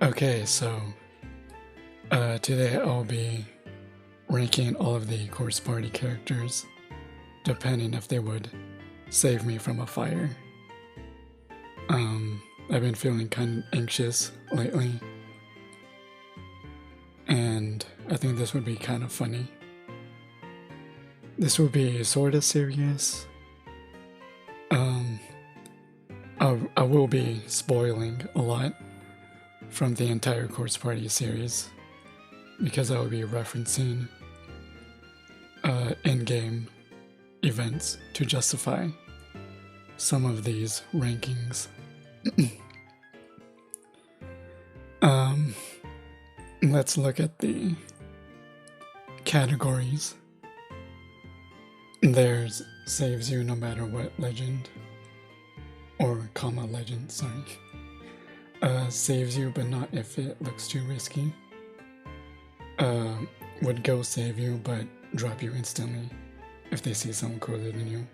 Okay, so today I'll be ranking all of the Corpse Party characters, depending if they would save me from a fire. I've been feeling kind of anxious lately, and I think this would be kind of funny. This will be sort of serious. I will be spoiling a lot from the entire Corpse Party series because I will be referencing in-game events to justify some of these rankings. Let's look at the categories. There's saves you no matter what legend, or comma legend, sorry. Saves you but not if it looks too risky. Would go save you but drop you instantly if they see someone cooler than you.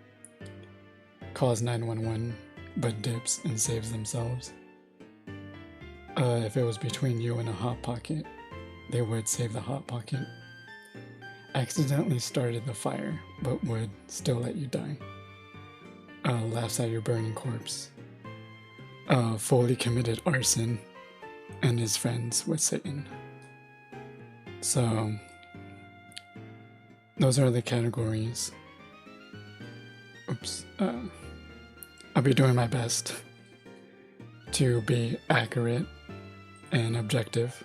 Calls 911 but dips and saves themselves. If it was between you and a hot pocket, they would save the hot pocket. Accidentally started the fire but would still let you die. Laughs at your burning corpse. Fully committed arson and is friends with Satan. So those are the categories. Oops. I'll be doing my best to be accurate and objective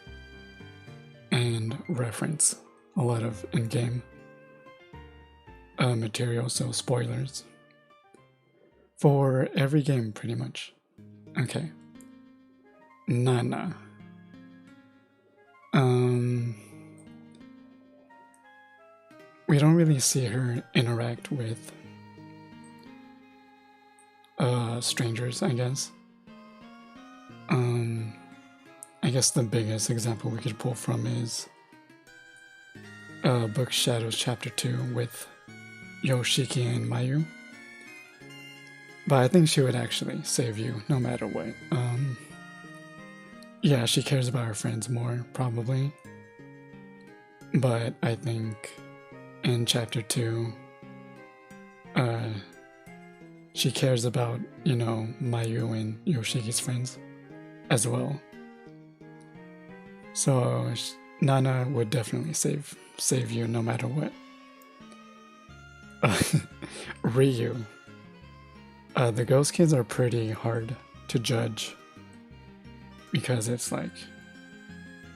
and reference a lot of in-game material, so spoilers for every game pretty much. Okay. Nana. We don't really see her interact with strangers, I guess. I guess the biggest example we could pull from is Book Shadows Chapter 2 with Yoshiki and Mayu. But I think she would actually save you no matter what. Yeah, she cares about her friends more, probably. But I think in Chapter 2, she cares about, Mayu and Yoshiki's friends as well. So Nana would definitely save you no matter what. Ryu. The ghost kids are pretty hard to judge because it's like,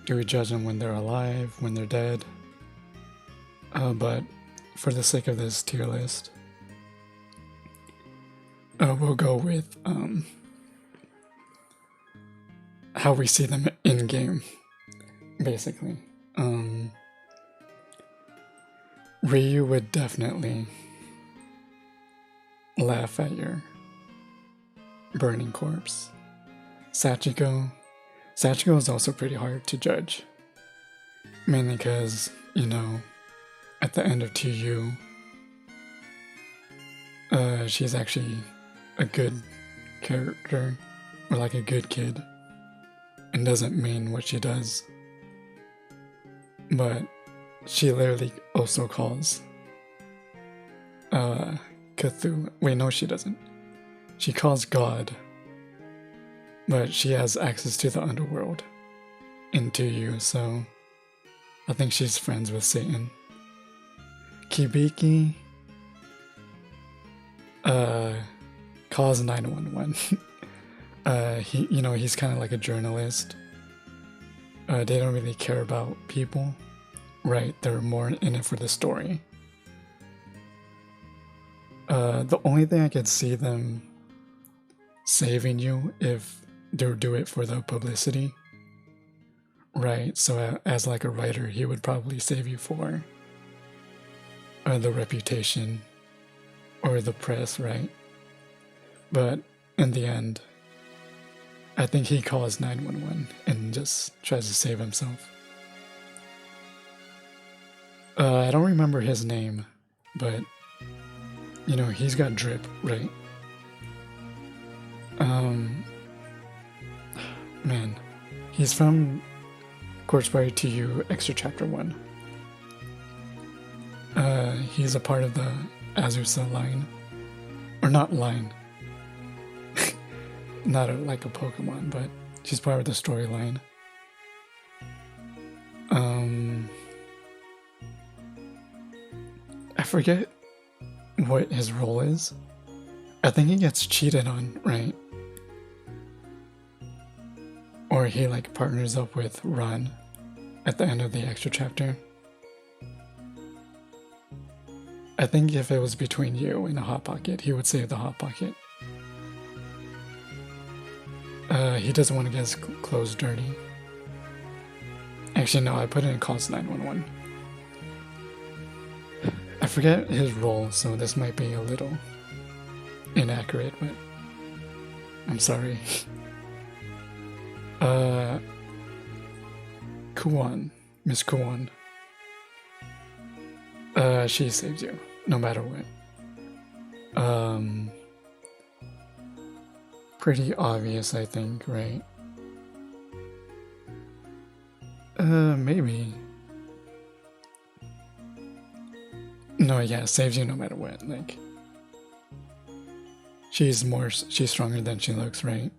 do we judge them when they're alive, when they're dead? But for the sake of this tier list, we'll go with how we see them in-game, basically. Ryu would definitely laugh at your burning corpse. Sachiko is also pretty hard to judge, mainly because, at the end of 2U, she's actually a good character, or like a good kid, and doesn't mean what she does. But she literally also calls Cthulhu. Wait, no, she doesn't. She calls God, but she has access to the underworld in 2U, so I think she's friends with Satan. Kibiki calls 911. He's kind of like a journalist. They don't really care about people, right? They're more in it for the story. The only thing I could see them saving you if they do it for the publicity, right? So as like a writer, he would probably save you for the reputation or the press, right? But in the end, I think he calls 911 and just tries to save himself. I don't remember his name, but he's got drip, right? Man, He's from Corpse Party to You Extra Chapter 1. He's a part of the Azusa line. Or not line. Not like a Pokemon, but she's part of the storyline. I forget what his role is. I think he gets cheated on, right? Or he like partners up with Ron at the end of the extra chapter. I think if it was between you and a Hot Pocket, he would save the Hot Pocket. He doesn't want to get his clothes dirty. Actually, no, I put it in calls 911. I forget his role, so this might be a little inaccurate, but I'm sorry. Kuon, Miss Kuon. She saves you, no matter what. Pretty obvious, I think, right? Maybe. No, yeah, saves you no matter what, like. She's stronger than she looks, right?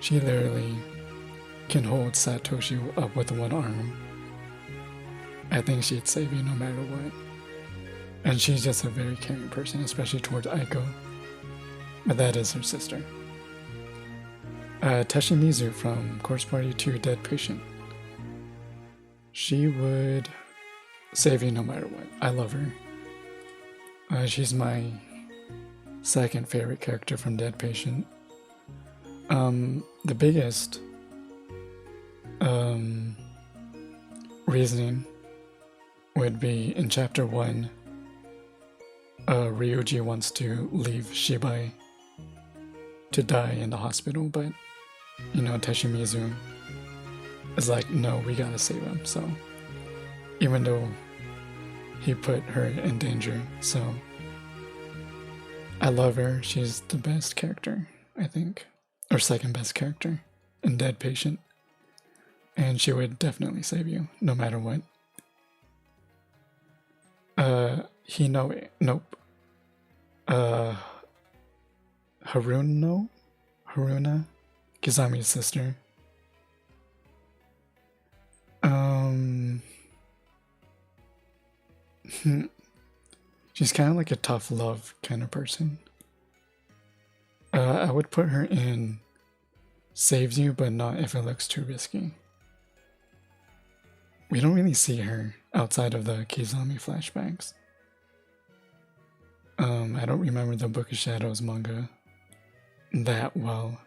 She literally can hold Satoshi up with one arm. I think she'd save you no matter what. And she's just a very caring person, especially towards Aiko. But that is her sister. Teshimizu from Corpse Party 2 Dead Patient. She would save you no matter what. I love her. She's my second favorite character from Dead Patient. The biggest reasoning would be in chapter 1, Ryuji wants to leave Shibai to die in the hospital, but you know, Teshimizu is like, no, we gotta save him. So even though he put her in danger, so I love her. She's the best character, I think, or second best character in Dead Patient, and she would definitely save you no matter what. Nope. Haruna, Kizami's sister. She's kind of like a tough love kind of person. I would put her in saves you, but not if it looks too risky. We don't really see her outside of the Kizami flashbacks. I don't remember the Book of Shadows manga that well,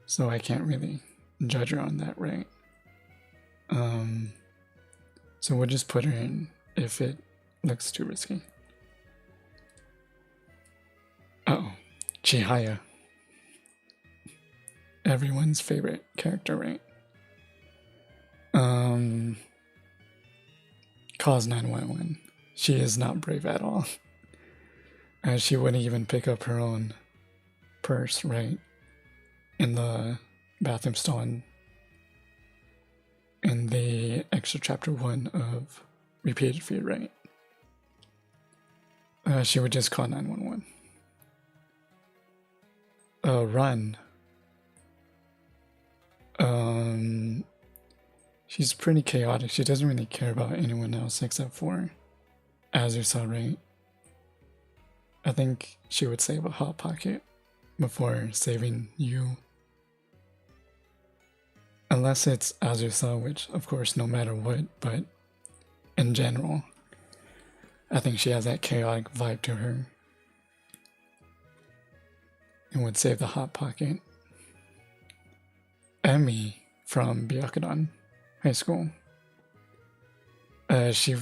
so I can't really judge her on that, right? So we'll just put her in if it looks too risky. Uh-oh, Chihaya. Everyone's favorite character, right? Cause 911. She is not brave at all. She wouldn't even pick up her own purse, right? In the bathroom stall in the extra chapter 1 of Repeated Fear, right? She would just call 911. Run. She's pretty chaotic. She doesn't really care about anyone else except for Azusa, right? I think she would save a Hot Pocket before saving you. Unless it's Azusa, which of course no matter what, but in general, I think she has that chaotic vibe to her and would save the Hot Pocket. Emi from Byakudan High School. She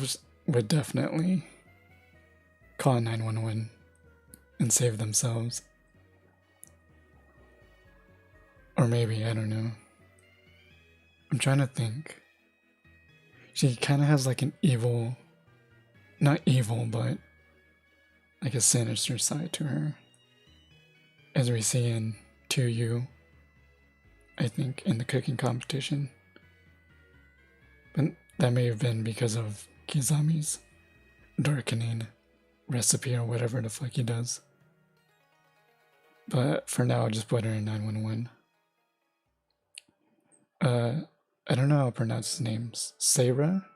would definitely call 911 and save themselves. Or maybe, I don't know. I'm trying to think. She kind of has like an evil, not evil, but like a sinister side to her. As we see in 2U, I think, in the cooking competition. But that may have been because of Kizami's darkening recipe or whatever the fuck he does. But for now, I'll just put her in 911. I don't know how to pronounce his name. Sarah?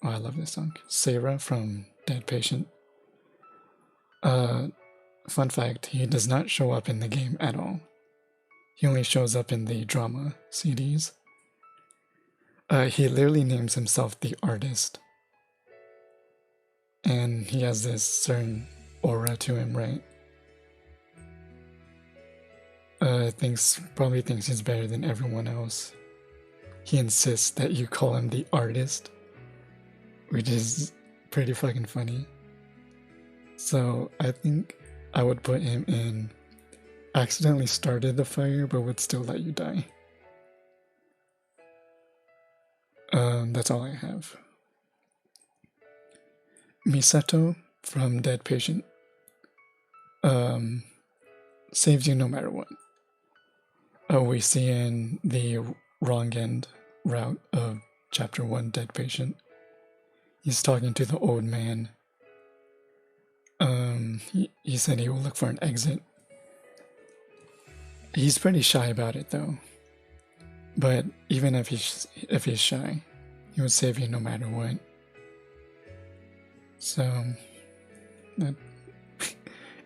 Oh, I love this song. Sarah from Dead Patient. Fun fact, he does not show up in the game at all. He only shows up in the drama CDs. He literally names himself the artist. And he has this certain aura to him, right? Probably thinks he's better than everyone else. He insists that you call him the artist, which is pretty fucking funny. So I think I would put him in accidentally started the fire but would still let you die. That's all I have. Misato from Dead Patient saves you no matter what. We see in the wrong end route of chapter 1 Dead Patient, he's talking to the old man. He said he will look for an exit. He's pretty shy about it though. But even if he's shy, he would save you no matter what. So, that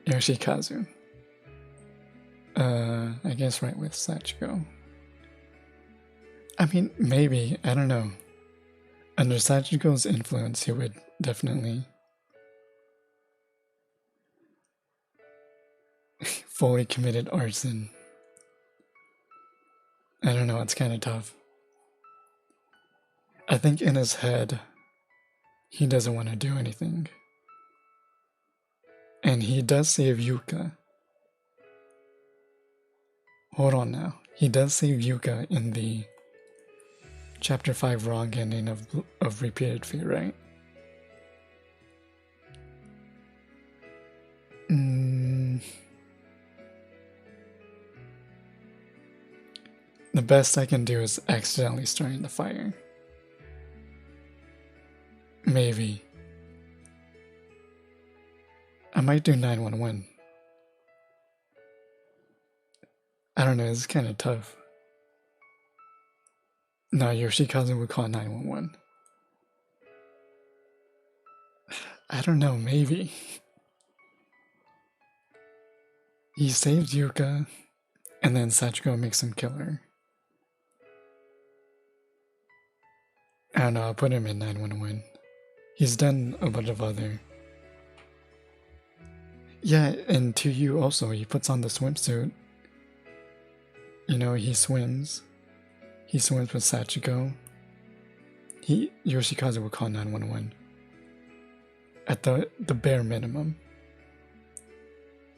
Yoshikazu. I guess right with Sachiko. I mean, maybe, I don't know. Under Sachiko's influence, he would definitely fully committed arson. I don't know, it's kind of tough. I think in his head, he doesn't want to do anything. And he does save Yuka. Hold on now. He does save Yuka in the chapter 5 wrong ending of Repeated Fate, right? The best I can do is accidentally starting the fire. Maybe. I might do 911. I don't know, it's kind of tough. No, Yoshikazu would call 911. I don't know, maybe. He saves Yuka, and then Sachiko makes him kill her. I don't know, I'll put him in 911. He's done a bunch of other... Yeah, and to you also, he puts on the swimsuit. You know, he swims. He swims with Sachiko. Yoshikazu will call 911. At the bare minimum.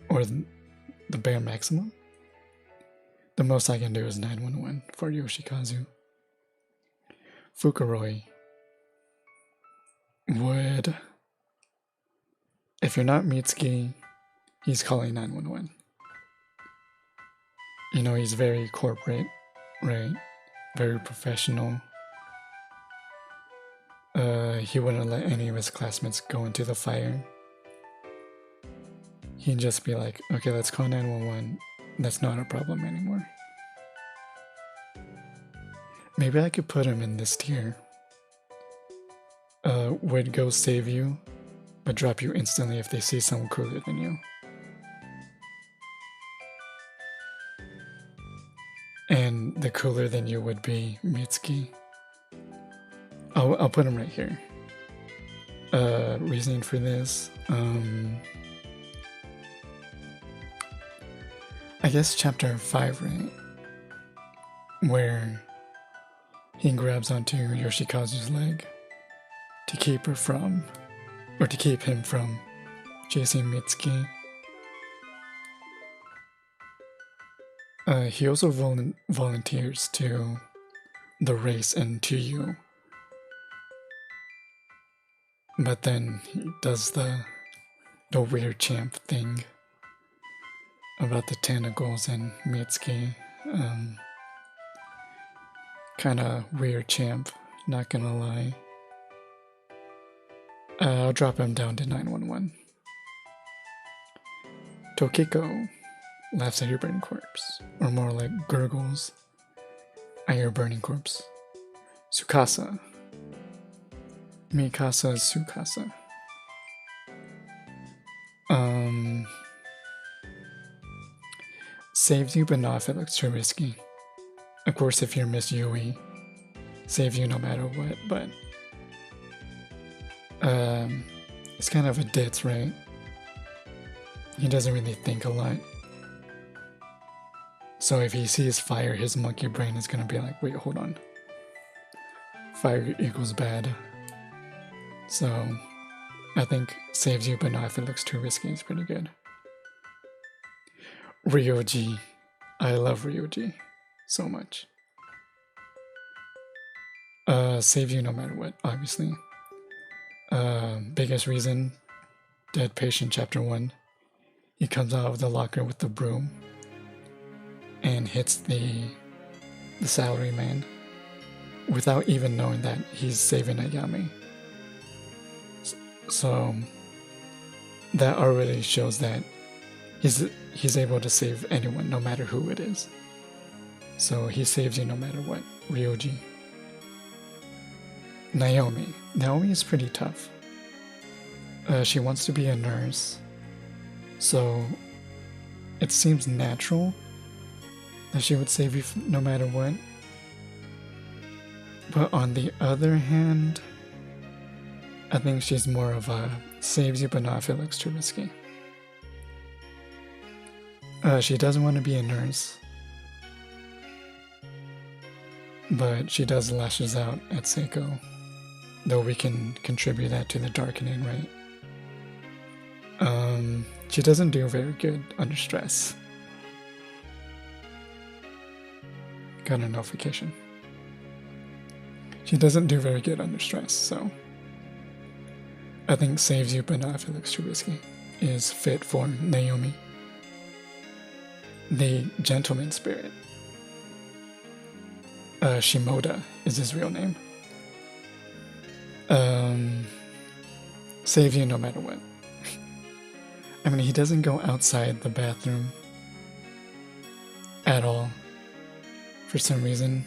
Or the bare maximum. The most I can do is 911 for Yoshikazu. Fukuroi would... If you're not Mitsuki, he's calling 911. You know, he's very corporate, right? Very professional. He wouldn't let any of his classmates go into the fire. He'd just be like, okay, let's call 911. That's not a problem anymore. Maybe I could put him in this tier. Would go save you, but drop you instantly if they see someone cooler than you. And the cooler than you would be Mitsuki. I'll put him right here. Reasoning for this, I guess chapter 5, right? Where he grabs onto Yoshikazu's leg to keep her from, or to keep him from chasing Mitsuki. He also volunteers to the race and to you. But then he does the weird champ thing about the tentacles and Mitsuki. Kind of weird champ, not gonna lie. I'll drop him down to 911. Tokiko laughs at your burning corpse, or more like gurgles at your burning corpse. Tsukasa. Mikasa Tsukasa. Saves you, but not if it looks too risky. Of course, if you're Miss Yui, save you no matter what, but it's kind of a ditz, right? He doesn't really think a lot. So if he sees fire, his monkey brain is gonna be like, wait, hold on. Fire equals bad. So I think saves you, but not if it looks too risky. It's pretty good. Ryoji. I love Ryoji so much. Save you no matter what, obviously. Biggest reason, Dead Patient Chapter 1. He comes out of the locker with the broom and hits the salary man without even knowing that he's saving Ayami. So that already shows that he's able to save anyone, no matter who it is. So he saves you no matter what. Ryoji. Naomi. Naomi is pretty tough. She wants to be a nurse, so it seems natural that she would save you no matter what. But on the other hand, I think she's more of a saves you, but not if it looks too risky. She doesn't want to be a nurse, but she does lashes out at Seiko, though we can contribute that to the darkening, right? She doesn't do very good under stress. Got a notification. She doesn't do very good under stress, so I think saves you, but not if it looks too risky, is fit for Naomi. The Gentleman Spirit. Shimoda is his real name. Save you no matter what. I mean, he doesn't go outside the bathroom at all for some reason.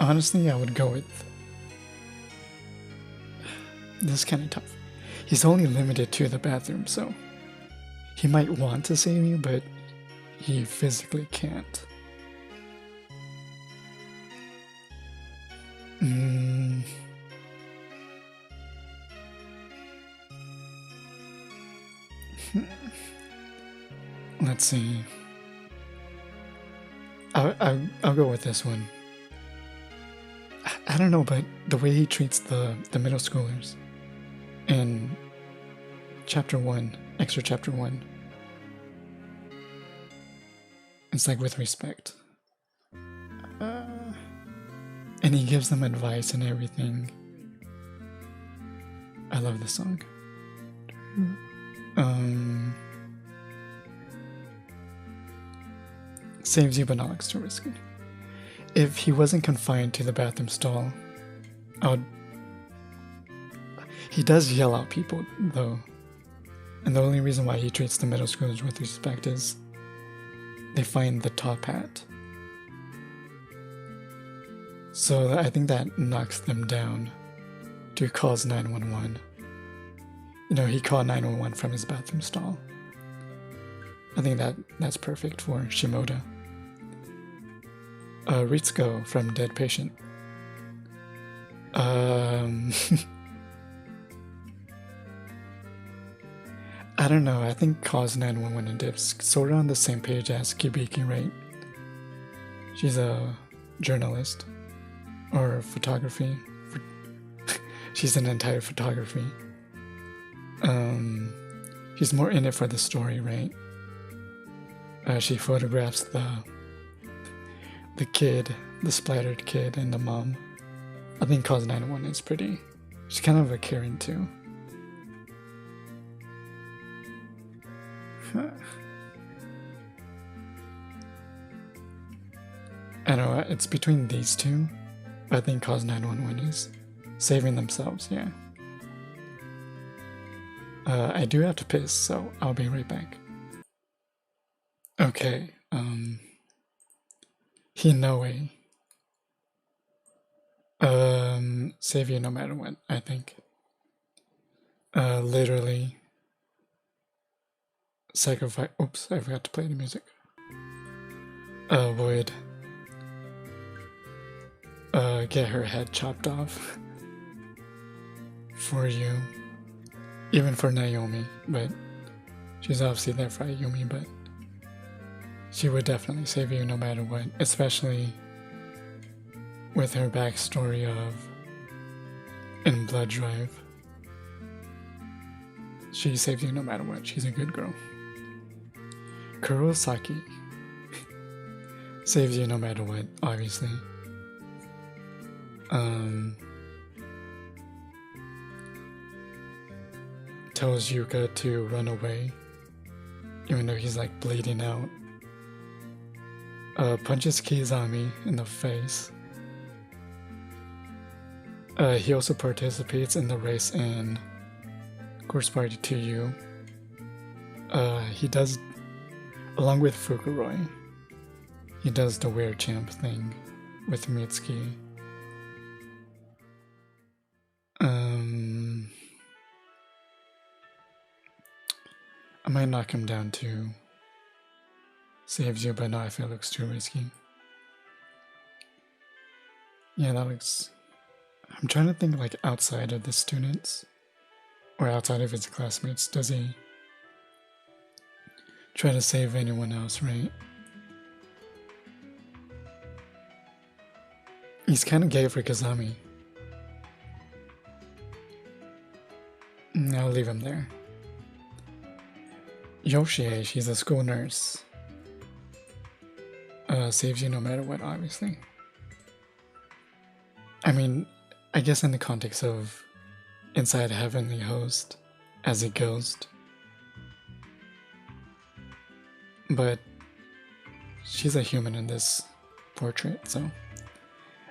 Honestly, I would go with... This is kind of tough. He's only limited to the bathroom, so he might want to save you, but he physically can't. Let's see. I'll go with this one. I don't know, but the way he treats the middle schoolers in chapter 1, extra chapter 1, it's like with respect. And he gives them advice and everything. I love this song. Saves you, but not looks too risky. If he wasn't confined to the bathroom stall, he does yell out people, though. And the only reason why he treats the middle schoolers with respect is they find the top hat. So I think that knocks them down to calls 911. You know, he called 911 from his bathroom stall. I think that's perfect for Shimoda. Ritsuko from Dead Patient. I don't know, I think calls 911 and Dips sort of on the same page as Kibiki, right? She's a journalist. Or photography. She's an entire photography. She's more in it for the story, right? She photographs the kid, the splattered kid, and the mom. I think Cause 911 is pretty. She's kind of a caring too. I know it's between these two, but I think cause 911 is saving themselves, yeah. I do have to piss, so I'll be right back. Okay, Hinoe. Save you no matter what, I think. Literally sacrifice. Oops, I forgot to play the music. Would get her head chopped off for you, even for Naomi, but she's obviously there for Ayumi, but she would definitely save you no matter what, especially with her backstory of in Blood Drive. She saves you no matter what. She's a good girl. Kurosaki saves you no matter what, obviously. Tells Yuka to run away, even though he's like bleeding out. Punches Kizami in the face. He also participates in the race in Course Party 2U. He does, along with Fukuroi, he does the weird champ thing with Mitsuki. I might knock him down too. Saves you, but no, I feel it looks too risky. Yeah, that looks... I'm trying to think like outside of the students, or outside of his classmates, does he try to save anyone else, right? He's kind of gay for Kazami. I'll leave him there. Yoshie, she's a school nurse. Saves you no matter what, obviously. I mean, I guess in the context of inside Heavenly Host as a ghost. But she's a human in this portrait, so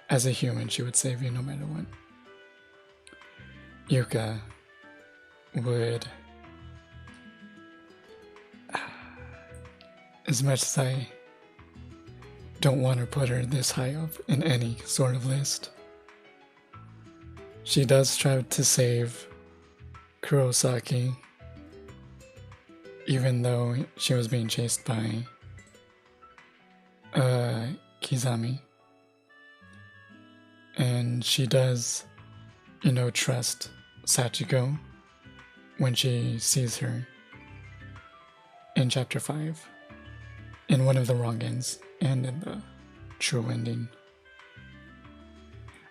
as a human, she would save you no matter what. Yuka would... As much as I don't want to put her this high up in any sort of list, she does try to save Kurosaki, even though she was being chased by Kizami. And she does, you know, trust Sachiko when she sees her in Chapter 5. In one of the wrong ends, and in the true ending.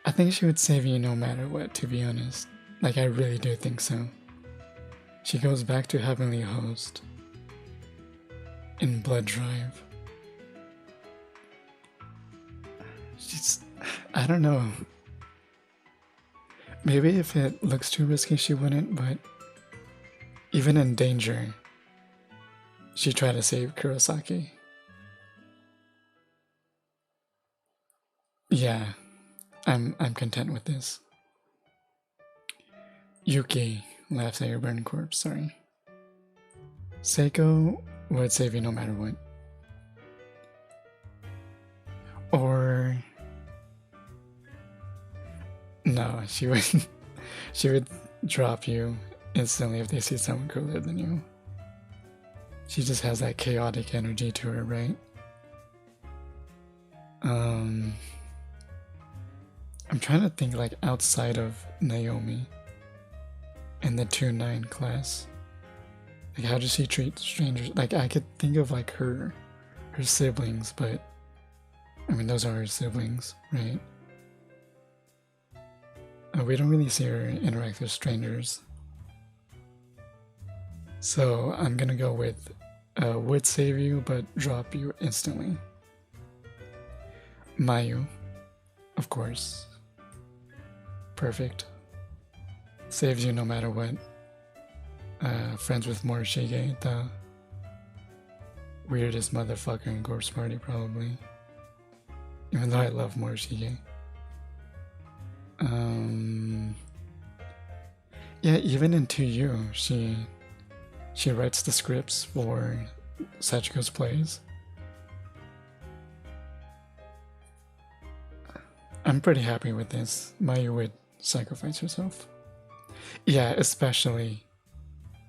I think she would save you no matter what, to be honest. Like, I really do think so. She goes back to Heavenly Host in Blood Drive. She's... I don't know. Maybe if it looks too risky, she wouldn't, but even in danger, she tried to save Kurosaki. Yeah, I'm content with this. Yuki laughs at your burning corpse, sorry. Seiko would save you no matter what. Or... No, she would drop you instantly if they see someone cooler than you. She just has that chaotic energy to her, right? I'm trying to think like outside of Naomi and the 2-9 class. Like, how does she treat strangers? Like, I could think of like her siblings, but I mean, those are her siblings, right? We don't really see her interact with strangers. So I'm gonna go with would save you, but drop you instantly. Mayu, of course. Perfect. Saves you no matter what. Friends with Morishige, the weirdest motherfucker in Corpse Party, probably. Even though I love Morishige. Yeah, even in 2U, she writes the scripts for Sachiko's plays. I'm pretty happy with this. Mayu would sacrifice herself. Yeah, especially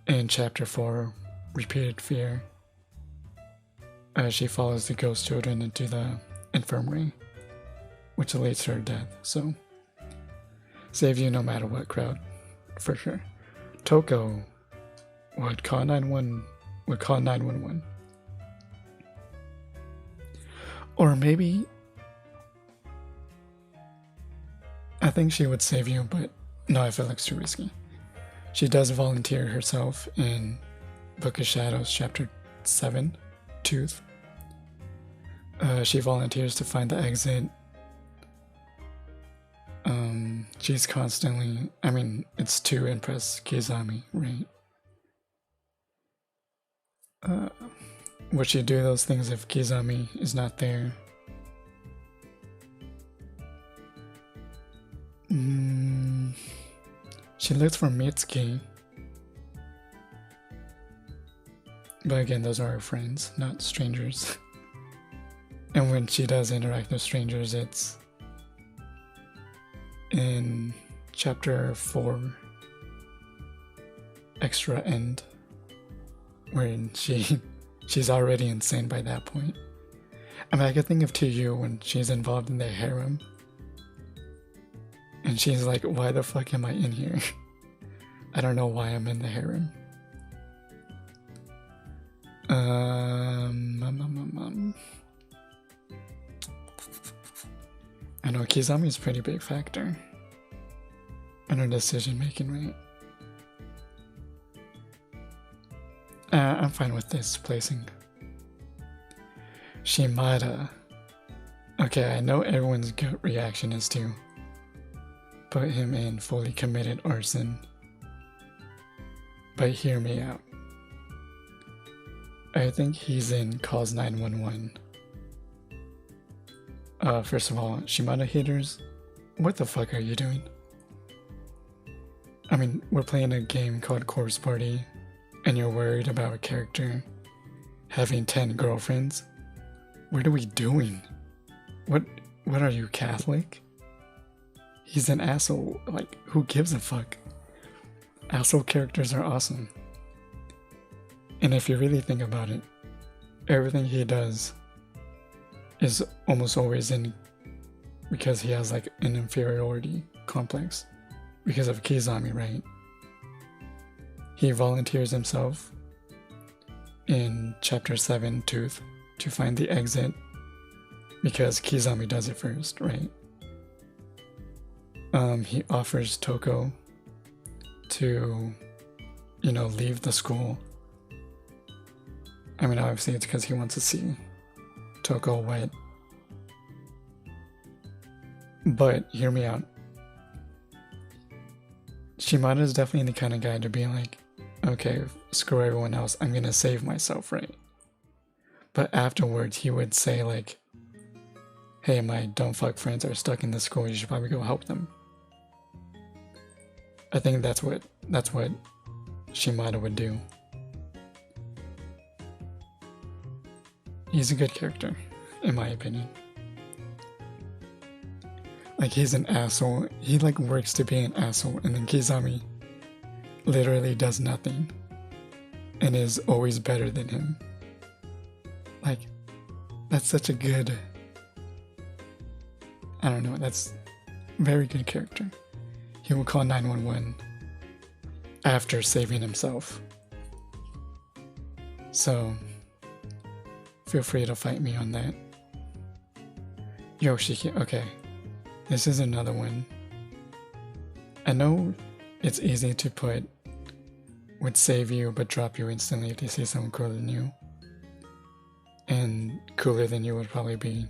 in Chapter 4, Repeated Fear. She follows the ghost children into the infirmary, which leads to her death, so save you no matter what, crowd, for sure. Toko would call 911. Or maybe I think she would save you, but no, I feel like it's too risky. She does volunteer herself in Book of Shadows, Chapter 7, Tooth. She volunteers to find the exit. She's constantly, I mean, it's to impress Kizami, right? Would she do those things if Kizami is not there? She looks for Mitsuki. But again, those are her friends, not strangers. And when she does interact with strangers, it's in Chapter 4, Extra End, wherein she's already insane by that point. I mean, I could think of 2U when she's involved in the harem. And she's like, why the fuck am I in here? I don't know why I'm in the harem. I know Kizami is a pretty big factor in her decision making, right? I'm fine with this placing. Shimada. Okay, I know everyone's gut reaction is to put him in fully committed arson. But hear me out. I think he's in Cause 911. First of all, Shimada haters, what the fuck are you doing? I mean, we're playing a game called Corpse Party, and you're worried about a character having 10 girlfriends? What are we doing? What are you, Catholic? He's an asshole. Like, who gives a fuck? Asshole characters are awesome. And if you really think about it, everything he does is almost always in because he has like an inferiority complex because of Kizami, right? He volunteers himself in Chapter 7, Tooth, to find the exit because Kizami does it first, right? He offers Toko to, leave the school. I mean, obviously it's because he wants to see Toko wet. But hear me out. Shimada is definitely the kind of guy to be like, okay, screw everyone else, I'm gonna save myself, right? But afterwards he would say like, hey, my dumb fuck friends are stuck in the school, you should probably go help them. I think that's what Shimada would do. He's a good character, in my opinion. Like, he's an asshole. He like works to be an asshole, and then Kizami literally does nothing and is always better than him. Like, that's such a good, I don't know, that's a very good character. He will call 911 after saving himself. So, feel free to fight me on that. Yoshiki, okay. This is another one. I know it's easy to put would save you but drop you instantly if they see someone cooler than you. And cooler than you would probably be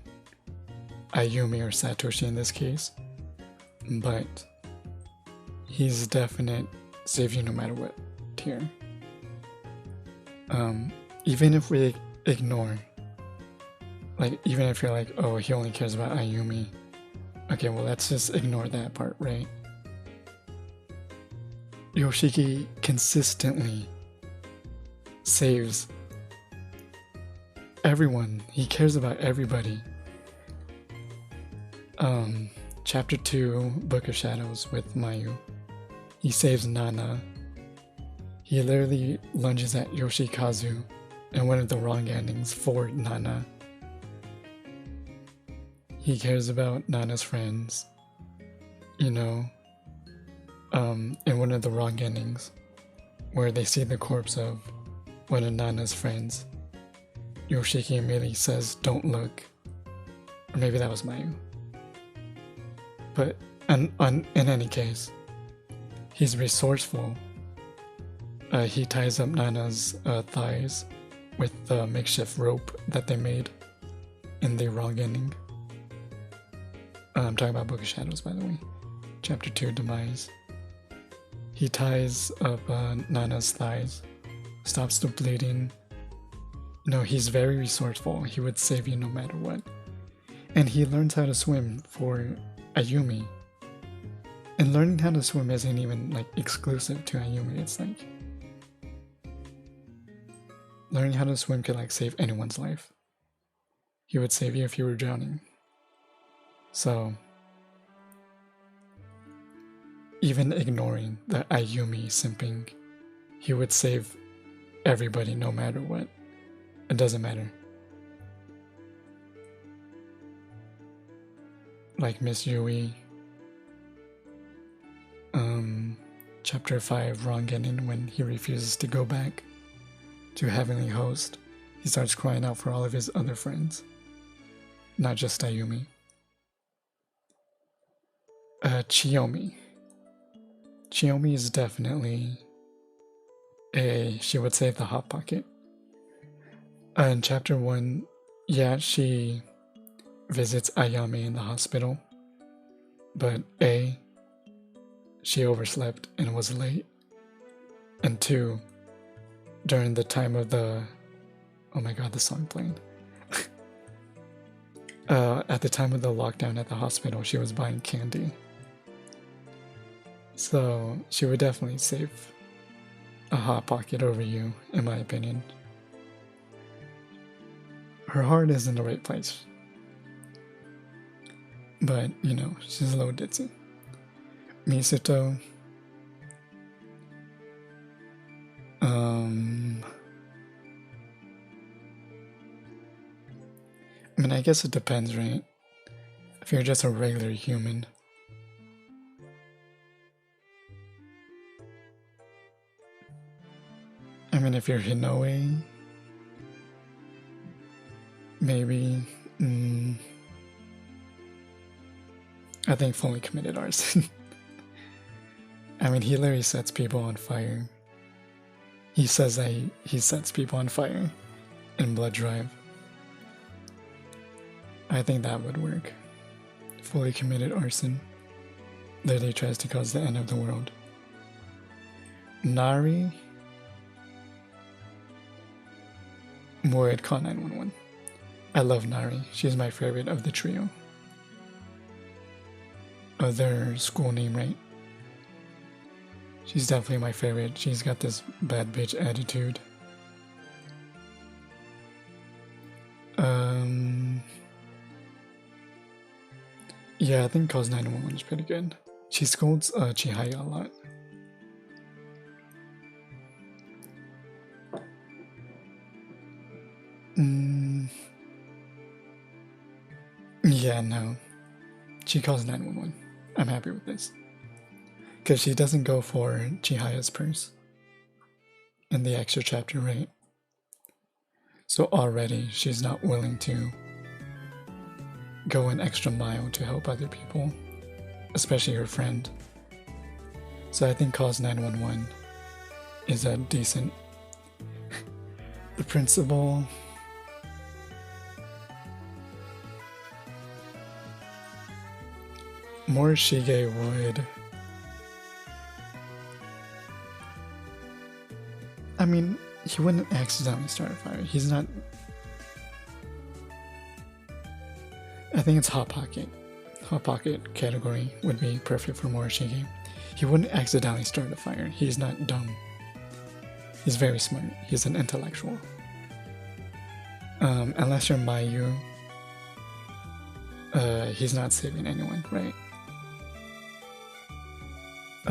Ayumi or Satoshi in this case. But he's definite save you no matter what tier. Even if we ignore. Like, even if you're like, oh, he only cares about Ayumi. Okay, well, let's just ignore that part, right? Yoshiki consistently saves everyone. He cares about everybody. Chapter 2, Book of Shadows with Mayu. He saves Nana. He literally lunges at Yoshikazu in one of the wrong endings for Nana. He cares about Nana's friends, you know, in one of the wrong endings where they see the corpse of one of Nana's friends. Yoshiki immediately says, "Don't look." Or maybe that was Mayu. But in any case, he's resourceful. He ties up Nana's thighs with the makeshift rope that they made in the wrong ending. I'm talking about Book of Shadows, by the way. Chapter 2, Demise. He ties up Nana's thighs, stops the bleeding. No, he's very resourceful. He would save you no matter what. And he learns how to swim for Ayumi. And learning how to swim isn't even like exclusive to Ayumi. It's like learning how to swim could like save anyone's life. He would save you if you were drowning. So even ignoring the Ayumi simping, he would save everybody no matter what. It doesn't matter. Like Miss Yui. Chapter 5, wrong ending, when he refuses to go back to Heavenly Host. He starts crying out for all of his other friends, not just Ayumi. Chiyomi. Chiyomi is definitely she would save the Hot Pocket. In chapter 1, yeah, she visits Ayame in the hospital, but she overslept and was late, and 2, during the time of the, oh my god, the song playing. At the time of the lockdown at the hospital, she was buying candy. So she would definitely save a Hot Pocket over you, in my opinion. Her heart is in the right place. But, you know, she's a little ditzy. Misuto. I mean, I guess it depends, right? If you're just a regular human. I mean, if you're Hinoe, maybe. I think fully committed arson. I mean, he literally sets people on fire. He says that he sets people on fire in Blood Drive. I think that would work. Fully committed arson. Literally tries to cause the end of the world. Nari would call 911. I love Nari. She's my favorite of the trio. Of their school name, right? She's definitely my favorite. She's got this bad bitch attitude. Yeah, I think Cause 911 is pretty good. She scolds Chihaya a lot. Yeah, no. She calls 911. I'm happy with this. Because she doesn't go for Chihaya's purse in the extra chapter, right? So already she's not willing to go an extra mile to help other people, especially her friend. So I think Cause 911 is a decent. The principal. Morishige would. I mean, he wouldn't accidentally start a fire. He's not I think it's Hot Pocket. Hot Pocket category would be perfect for Morishige. He wouldn't accidentally start a fire. He's not dumb. He's very smart. He's an intellectual. Unless you're Mayu, he's not saving anyone, right?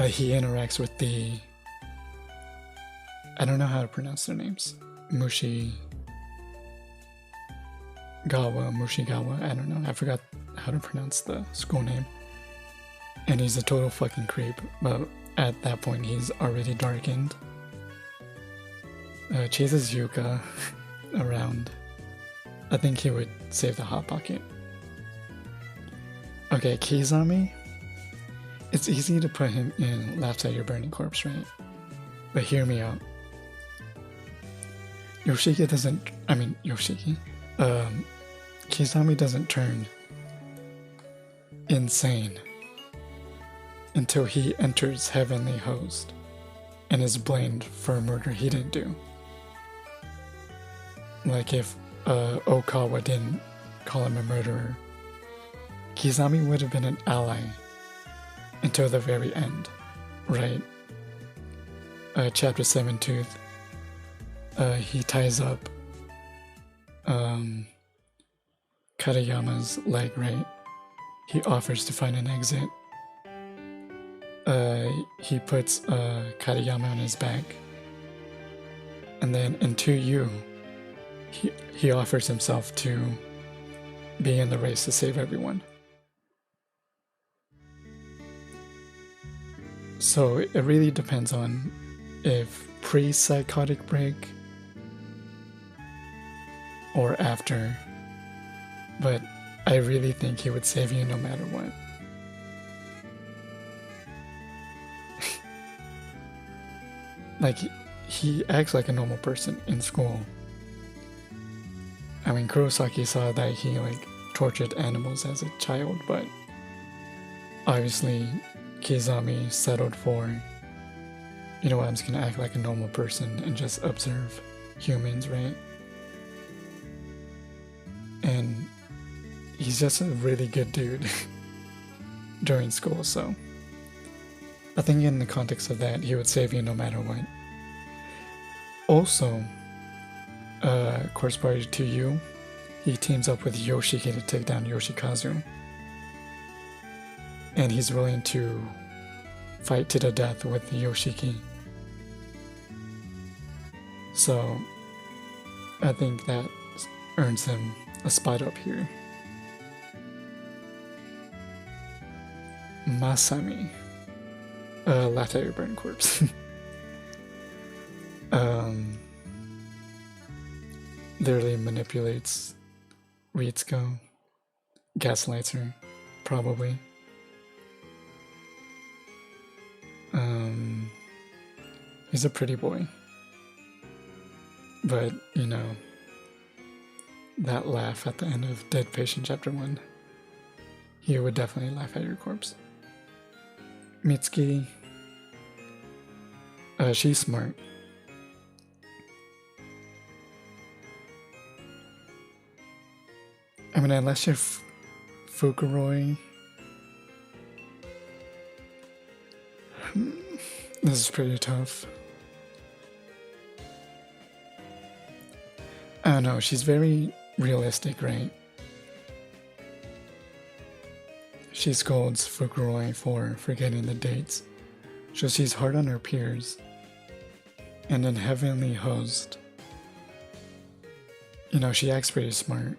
He interacts with the... I don't know how to pronounce their names. Mushigawa, Mushigawa, I don't know. I forgot how to pronounce the school name. And he's a total fucking creep, but at that point he's already darkened. Chases Yuka around. I think he would save the Hot Pocket. Okay, Kizami. It's easy to put him in Laughs at Your Burning Corpse, right? But hear me out. Kizami doesn't turn insane until he enters Heavenly Host and is blamed for a murder he didn't do. Like if Okawa didn't call him a murderer, Kizami would have been an ally until the very end, right? Chapter 7 Tooth, he ties up Katayama's leg, right? He offers to find an exit. He puts Katayama on his back. And then in 2U, he offers himself to be in the race to save everyone. So it really depends on if pre-psychotic break or after, but I really think he would save you no matter what. Like, he acts like a normal person in school. I mean, Kurosaki saw that he like tortured animals as a child, but obviously Kizami settled for, you know what, I'm just gonna act like a normal person and just observe humans, right? And he's just a really good dude during school, so I think in the context of that, he would save you no matter what. Also, Course Party 2U, he teams up with Yoshiki to take down Yoshikazu. And he's willing to fight to the death with Yoshiki. So, I think that earns him a spot up here. Masami. Laughed at Your Burning Corpse. Literally manipulates Ritsuko. Gaslights her, probably. He's a pretty boy. But, you know, that laugh at the end of Dead Patient Chapter 1, he would definitely laugh at your corpse. Mitsuki, she's smart. I mean, unless you're Fukuroi, this is pretty tough. I don't know, she's very realistic, right? She scolds Fukuroi for forgetting the dates, so she's hard on her peers. And in Heavenly Host, you know, she acts pretty smart.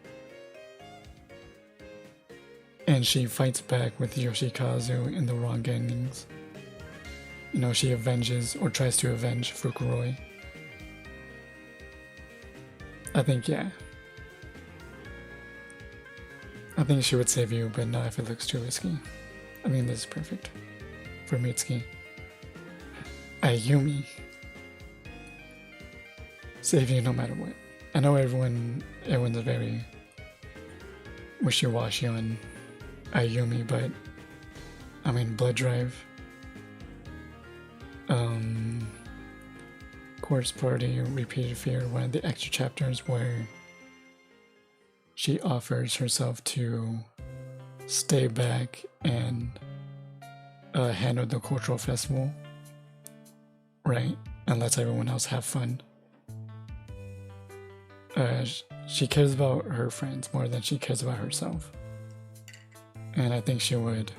And she fights back with Yoshikazu in the wrong endings. You know, she avenges or tries to avenge Fukuroi. I think, yeah. I think she would save you, but not if it looks too risky. I think this is perfect for Mitsuki. Ayumi. Save you no matter what. I know everyone's very wishy-washy on Ayumi, but I mean, Blood Drive, Course Party, Repeated Fear, one of the extra chapters where she offers herself to stay back and handle the cultural festival, right? And lets everyone else have fun. She cares about her friends more than she cares about herself. And I think she would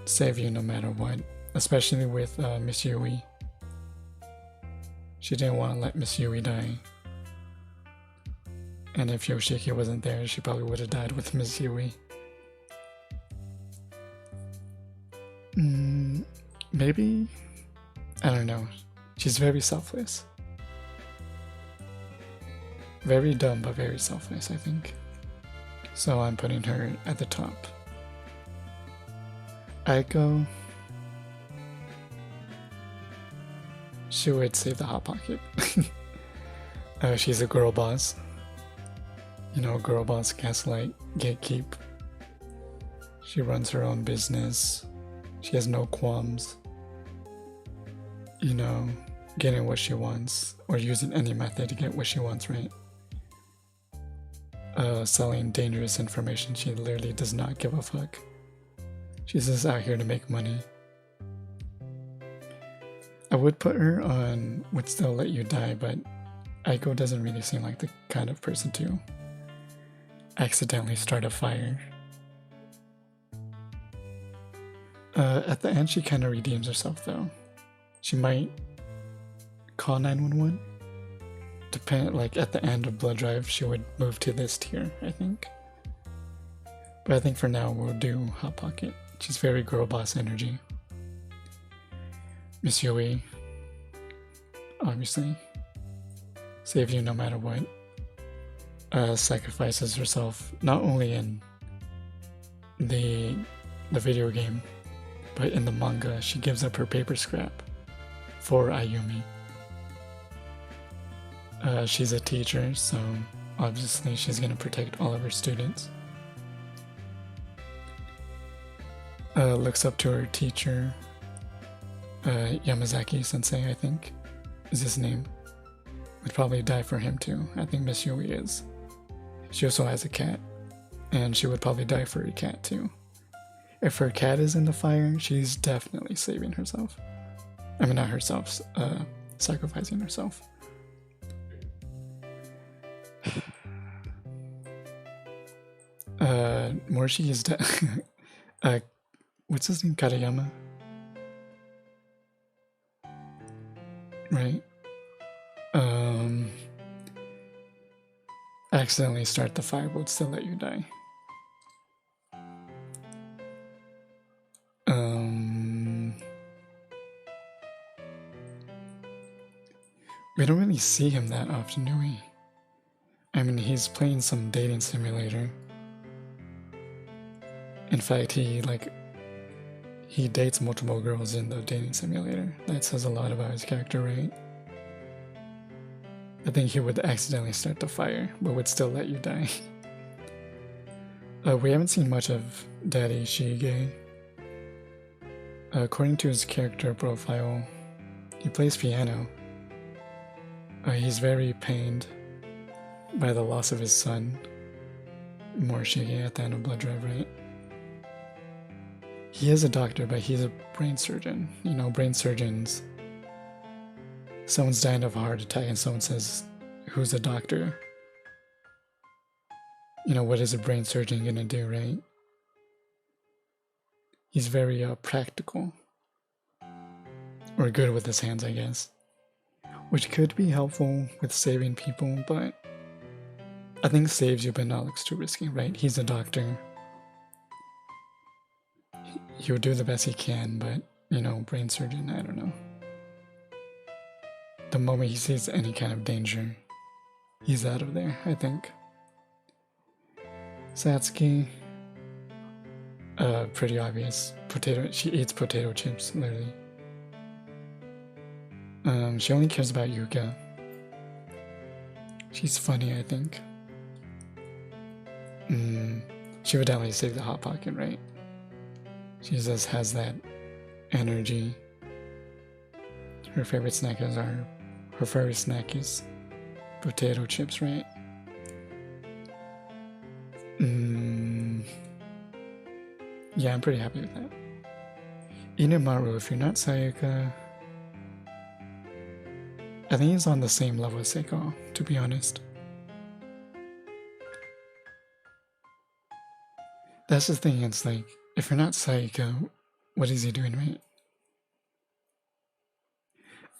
save you no matter what, especially with Miss Yui. She didn't want to let Miss Yui die. And if Yoshiki wasn't there, she probably would have died with Miss Yui. Maybe? I don't know. She's very selfless. Very dumb, but very selfless, I think. So I'm putting her at the top. Aiko. She would save the Hot Pocket. She's a girl boss. You know, girl boss, gaslight, gatekeep. She runs her own business. She has no qualms. You know, getting what she wants, or using any method to get what she wants, right? Selling dangerous information, she literally does not give a fuck. She's just out here to make money. I would put her on Would Still Let You Die, but Aiko doesn't really seem like the kind of person to accidentally start a fire. At the end, she kind of redeems herself, though. She might call 911. Like at the end of Blood Drive, she would move to this tier, I think. But I think for now, we'll do Hot Pocket. She's very girl boss energy. Miss Yui, obviously, save you no matter what. Sacrifices herself not only in the video game, but in the manga. She gives up her paper scrap for Ayumi. She's a teacher, so obviously she's gonna protect all of her students. Looks up to her teacher, Yamazaki Sensei, I think is his name. Would probably die for him too. I think Miss Yui is. She also has a cat, and she would probably die for a cat too. If her cat is in the fire, she's definitely saving herself. I mean, not herself, sacrificing herself. Morshi is what's his name? Katayama? Right? Accidentally start the fire, but still let you die. We don't really see him that often, do we? I mean, he's playing some dating simulator. In fact, he dates multiple girls in the dating simulator. That says a lot about his character, right? I think he would accidentally start the fire, but would still let you die. We haven't seen much of Daddy Shige. According to his character profile, he plays piano. He's very pained by the loss of his son, Morishige, at the end of Blood Drive, right? He is a doctor, but he's a brain surgeon. You know, brain surgeons. Someone's dying of a heart attack and someone says, who's a doctor? You know, what is a brain surgeon gonna do, right? He's very practical. Or good with his hands, I guess. Which could be helpful with saving people, but I think saves you, but not looks too risky, right? He's a doctor. He would do the best he can, but, you know, brain surgeon, I don't know. The moment he sees any kind of danger, he's out of there, I think. Satsuki, pretty obvious. She eats potato chips, literally. She only cares about Yuka. She's funny, I think. She would definitely save the Hot Pocket, right? She just has that energy. Her favorite snack is potato chips, right? Yeah, I'm pretty happy with that. Inamaru, if you're not Sayaka, I think he's on the same level as Seiko, to be honest. That's the thing, it's like, if you're not Sayaka, what is he doing right?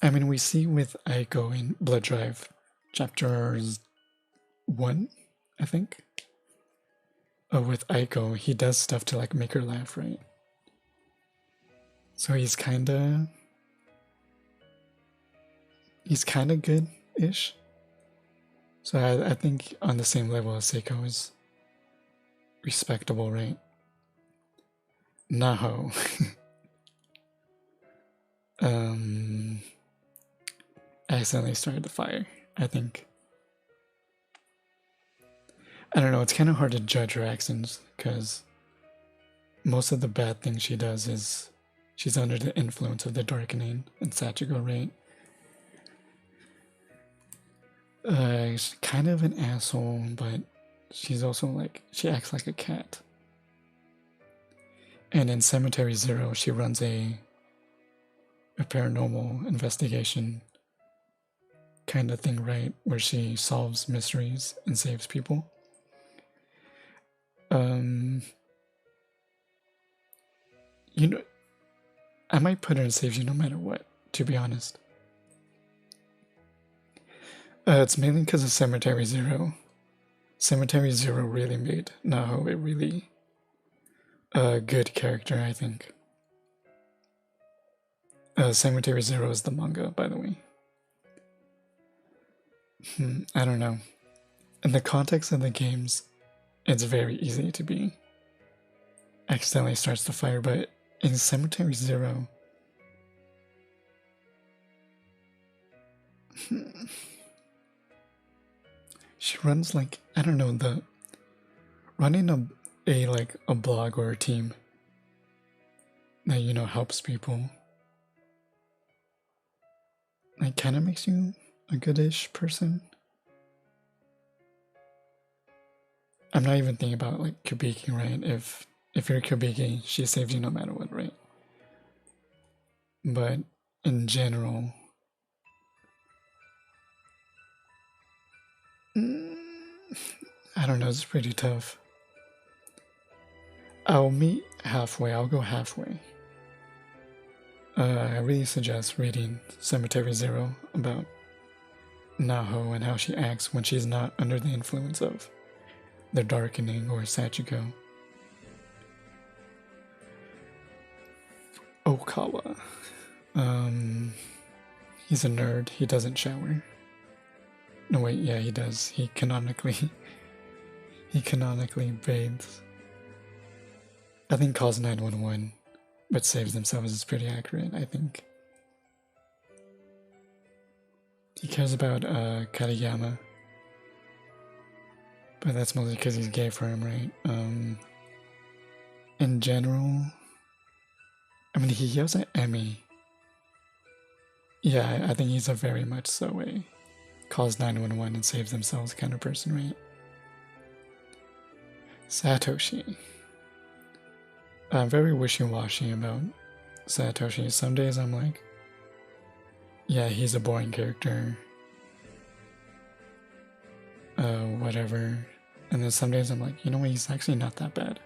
I mean, we see with Aiko in Blood Drive, chapters 1, I think. With Aiko, he does stuff to like make her laugh, right? So he's kinda good-ish. So I think on the same level as Seiko is respectable, right? Naho. Accidentally started the fire, I think. I don't know, it's kind of hard to judge her actions, because most of the bad things she does is she's under the influence of the darkening and Sachiko, right? She's kind of an asshole, but she's also like, she acts like a cat. And in Cemetery Zero, she runs a paranormal investigation kind of thing, right? Where she solves mysteries and saves people. You know, I might put her in Saves You No Matter What, to be honest. It's mainly because of Cemetery Zero. Cemetery Zero really made Naho a really good character, I think. Cemetery Zero is the manga, by the way. I don't know. In the context of the games, it's very easy to be accidentally starts the fire, but in Cemetery Zero, she runs like, I don't know, running a blog or a team that, you know, helps people, like, kind of makes you a goodish person. I'm not even thinking about like Kubiki, right? If you're Kubiki, she saves you no matter what, right? But in general, I don't know, it's pretty tough. I'll meet halfway, I'll go halfway. I really suggest reading Cemetery Zero about Naho and how she acts when she's not under the influence of the darkening or Sachiko. Okawa. He's a nerd. He doesn't shower. No, wait, yeah, he does. He canonically bathes. I think calls 911, but saves themselves is pretty accurate, I think. He cares about Kariyama, but that's mostly because he's gay for him, right? In general, I mean, he yells at Emmy. Yeah, I think he's a very much so a calls 911 and saves themselves kind of person, right? Satoshi. I'm very wishy-washy about Satoshi. Some days I'm like, yeah, he's a boring character. Whatever. And then some days I'm like, you know what, he's actually not that bad.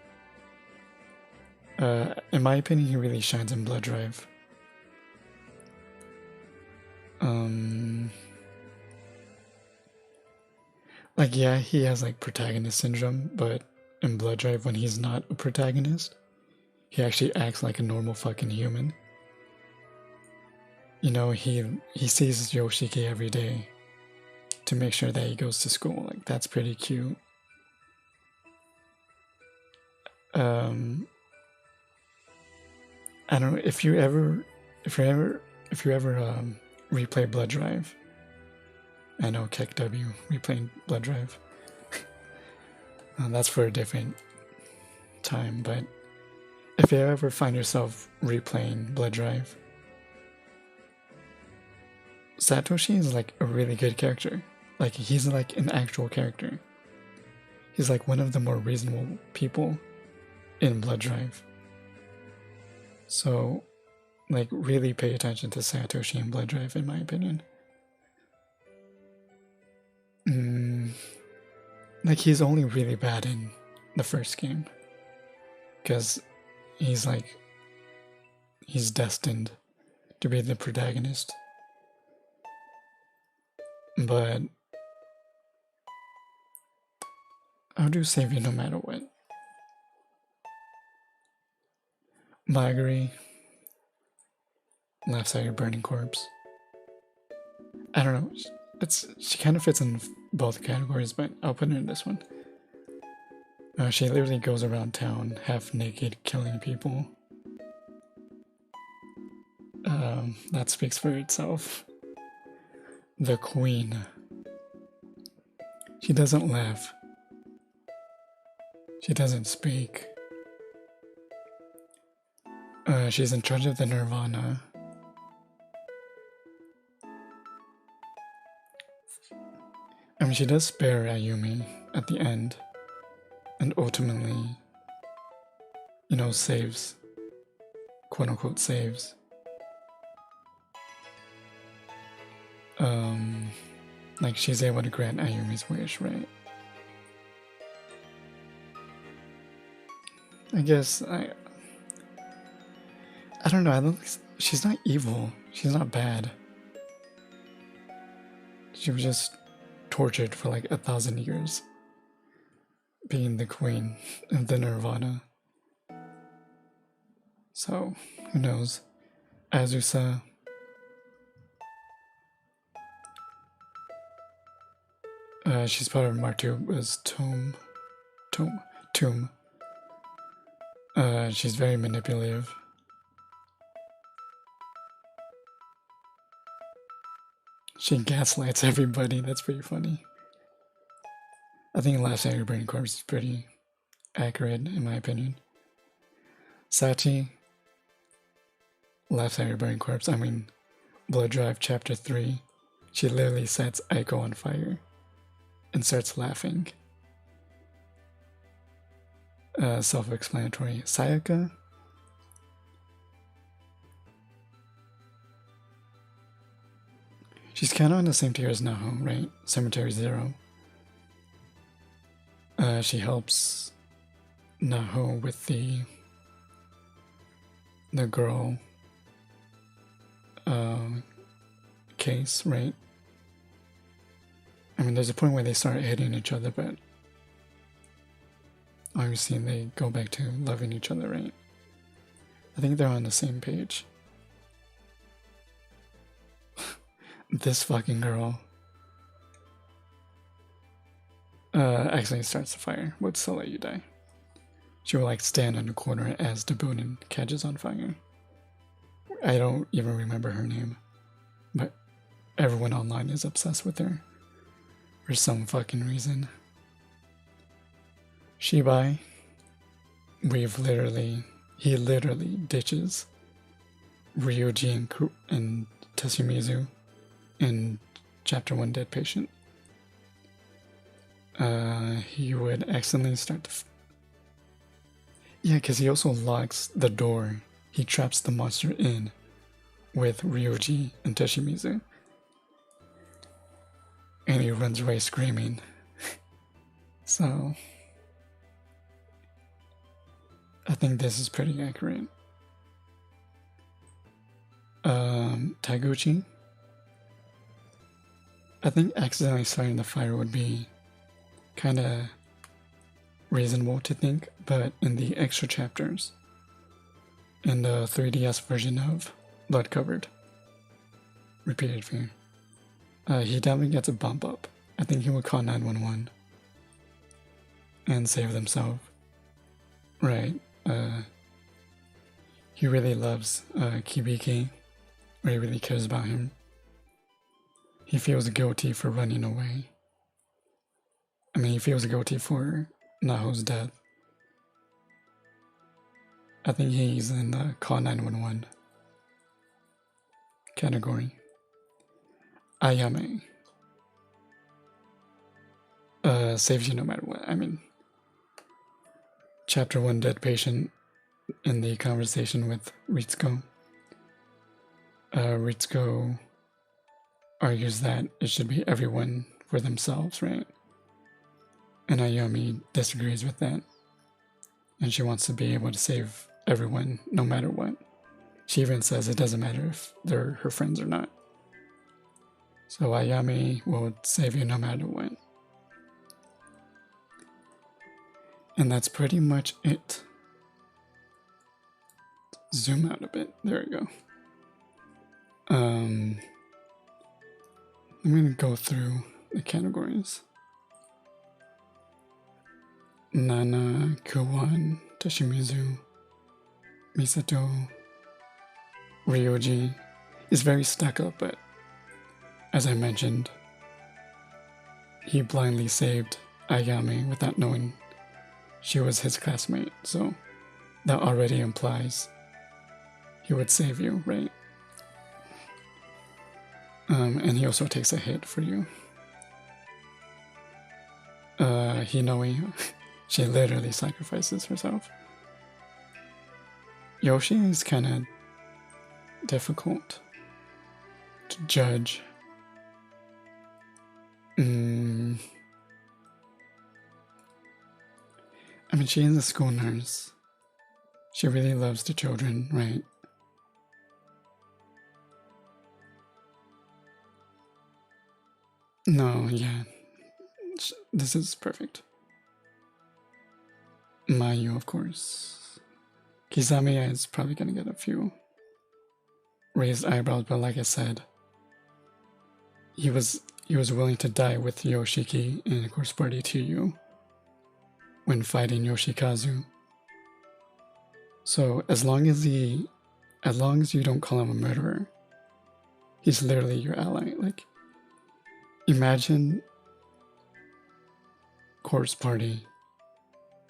In my opinion, he really shines in Blood Drive. Like, yeah, he has like protagonist syndrome, but in Blood Drive, when he's not a protagonist, he actually acts like a normal fucking human. You know, he sees Yoshiki every day to make sure that he goes to school. Like, that's pretty cute. I don't know if you ever replay Blood Drive. I know Kek W replaying Blood Drive. That's for a different time, but if you ever find yourself replaying Blood Drive, Satoshi is like a really good character. Like, he's like an actual character. He's like one of the more reasonable people in Blood Drive. So, like, really pay attention to Satoshi and Blood Drive, in my opinion. Like, he's only really bad in the first game. Because he's destined to be the protagonist. But I'll do save you no matter what. Marguerite laughs at your burning corpse. I don't know. She kind of fits in both categories, but I'll put her in this one. She literally goes around town half naked, killing people. That speaks for itself. The Queen. She doesn't laugh. She doesn't speak. She's in charge of the Nirvana. I mean, she does spare Ayumi at the end, and ultimately, you know, saves, quote unquote, saves. Like, she's able to grant Ayumi's wish, right? I guess, I don't know, I don't think she's not evil. She's not bad. She was just tortured for like 1,000 years, being the queen of the Nirvana. So, who knows? Azusa. She's part of Martuba's tomb. She's very manipulative. She gaslights everybody. That's pretty funny. I think Last Night Brain Corpse is pretty accurate, in my opinion. Sachi. Last Night Brain Corpse. I mean, Blood Drive Chapter 3. She literally sets Aiko on fire and starts laughing. Self-explanatory. Sayaka. She's kind of on the same tier as Naho, right? Cemetery Zero. She helps Naho with the girl case, right? I mean, there's a point where they start hitting each other, but obviously they go back to loving each other, right? I think they're on the same page. This fucking girl actually starts the fire. Would still let you die. She will like stand in the corner as the Bunin catches on fire. I don't even remember her name, but everyone online is obsessed with her for some fucking reason. Shibai, he literally ditches Ryuji and Tsumizu in Chapter 1 Dead Patient. He would accidentally start to... Yeah, because he also locks the door. He traps the monster in with Ryuji and Teshimizu. And he runs away screaming. So... I think this is pretty accurate. Taguchi. I think accidentally starting the fire would be kind of reasonable to think, but in the extra chapters, in the 3DS version of Blood Covered, Repeated Fear, he definitely gets a bump up. I think he would call 911 and save themselves. Right. He really loves Kibiki, or he really cares about him. He feels guilty for running away. I mean, he feels guilty for Naho's death. I think he's in the call 911 category. Ayame. Saves you no matter what. I mean, Chapter 1 Dead Patient, in the conversation with Ritsuko. Ritsuko argues that it should be everyone for themselves, right? And Ayumi disagrees with that. And she wants to be able to save everyone no matter what. She even says it doesn't matter if they're her friends or not. So Ayumi will save you no matter what. And that's pretty much it. Zoom out a bit. There we go. I'm going to go through the categories. Nana, Kuwan, Toshimizu, Misato, Ryoji is very stuck up, but as I mentioned, he blindly saved Ayami without knowing she was his classmate, so that already implies he would save you, right? And he also takes a hit for you. Hinoi, she literally sacrifices herself. Yoshi is kind of difficult to judge. I mean, she is a school nurse. She really loves the children, right? No, yeah. This is perfect. Mayu, of course. Kizamiya is probably gonna get a few raised eyebrows, but like I said, he was willing to die with Yoshiki and of course Party to you when fighting Yoshikazu. So as long as you don't call him a murderer, he's literally your ally. Like, imagine Corpse Party,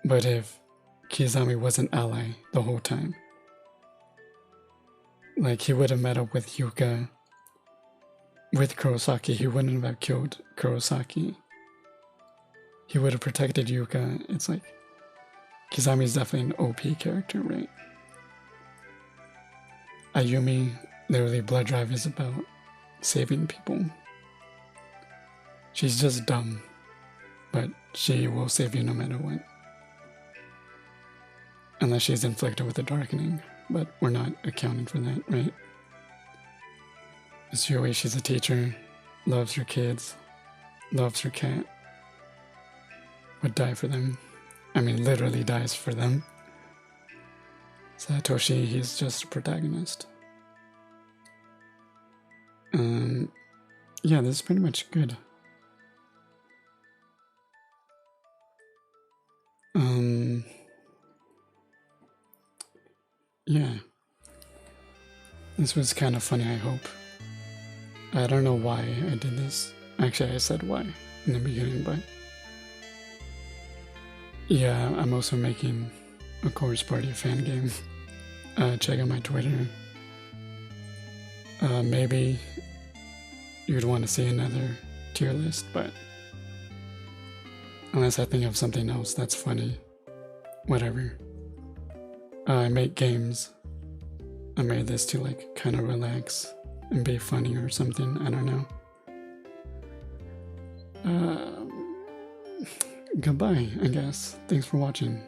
but if Kizami was an ally the whole time. Like, he would have met up with Yuka, with Kurosaki. He wouldn't have killed Kurosaki. He would have protected Yuka. It's like, Kizami's definitely an OP character, right? Ayumi, literally Blood Drive is about saving people. She's just dumb, but she will save you no matter what. Unless she's inflicted with a darkening, but we're not accounting for that, right? Yui, she's a teacher, loves her kids, loves her cat, would die for them. I mean, literally dies for them. Satoshi, he's just a protagonist. Yeah, this is pretty much good. Yeah. This was kind of funny, I hope. I don't know why I did this. Actually, I said why in the beginning, but... yeah, I'm also making a Chorus Party fan game. Check out my Twitter. Maybe you'd want to see another tier list, but... unless I think of something else that's funny. Whatever. I make games. I made this to like kind of relax and be funny or something. I don't know. Goodbye, I guess. Thanks for watching.